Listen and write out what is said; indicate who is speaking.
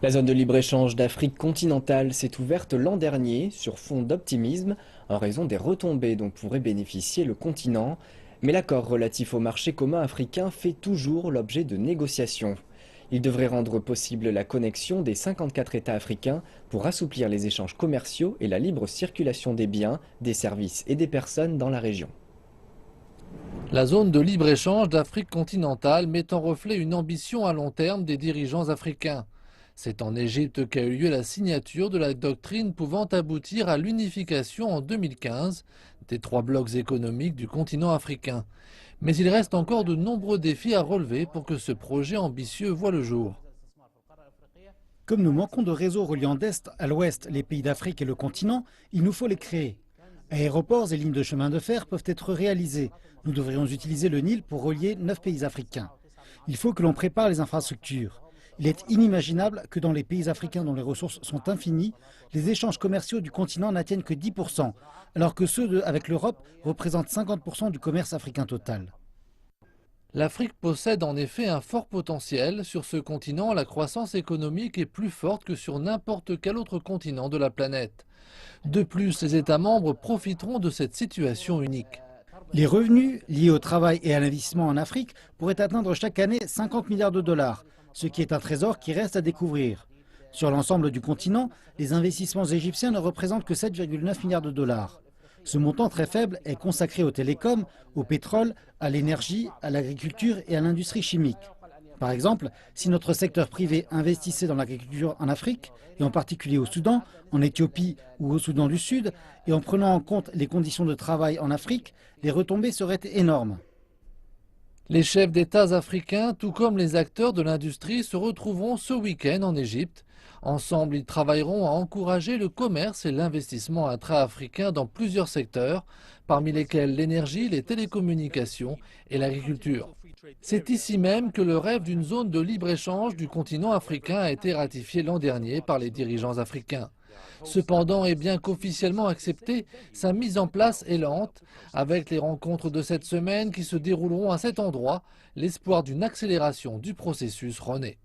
Speaker 1: La zone de libre-échange d'Afrique continentale s'est ouverte l'an dernier sur fond d'optimisme en raison des retombées dont pourrait bénéficier le continent, mais l'accord relatif au marché commun africain fait toujours l'objet de négociations. Il devrait rendre possible la connexion des 54 États africains pour assouplir les échanges commerciaux et la libre circulation des biens, des services et des personnes dans la région.
Speaker 2: La zone de libre-échange d'Afrique continentale met en reflet une ambition à long terme des dirigeants africains. C'est en Égypte qu'a eu lieu la signature de la doctrine pouvant aboutir à l'unification en 2015 des trois blocs économiques du continent africain. Mais il reste encore de nombreux défis à relever pour que ce projet ambitieux voie le jour.
Speaker 3: Comme nous manquons de réseaux reliant d'est à l'ouest les pays d'Afrique et le continent, il nous faut les créer. Aéroports et lignes de chemin de fer peuvent être réalisés. Nous devrions utiliser le Nil pour relier 9 pays africains. Il faut que l'on prépare les infrastructures. Il est inimaginable que dans les pays africains dont les ressources sont infinies, les échanges commerciaux du continent n'atteignent que 10%, alors que ceux avec l'Europe représentent 50% du commerce africain total.
Speaker 2: L'Afrique possède en effet un fort potentiel. Sur ce continent, la croissance économique est plus forte que sur n'importe quel autre continent de la planète. De plus, les États membres profiteront de cette situation unique.
Speaker 3: Les revenus liés au travail et à l'investissement en Afrique pourraient atteindre chaque année 50 milliards de dollars, ce qui est un trésor qui reste à découvrir. Sur l'ensemble du continent, les investissements égyptiens ne représentent que 7,9 milliards de dollars. Ce montant très faible est consacré aux télécoms, au pétrole, à l'énergie, à l'agriculture et à l'industrie chimique. Par exemple, si notre secteur privé investissait dans l'agriculture en Afrique, et en particulier au Soudan, en Éthiopie ou au Soudan du Sud, et en prenant en compte les conditions de travail en Afrique, les retombées seraient énormes.
Speaker 2: Les chefs d'État africains, tout comme les acteurs de l'industrie, se retrouveront ce week-end en Égypte. Ensemble, ils travailleront à encourager le commerce et l'investissement intra-africain dans plusieurs secteurs, parmi lesquels l'énergie, les télécommunications et l'agriculture. C'est ici même que le rêve d'une zone de libre-échange du continent africain a été ratifié l'an dernier par les dirigeants africains. Cependant, et bien qu'officiellement acceptée, sa mise en place est lente. Avec les rencontres de cette semaine qui se dérouleront à cet endroit, l'espoir d'une accélération du processus renaît.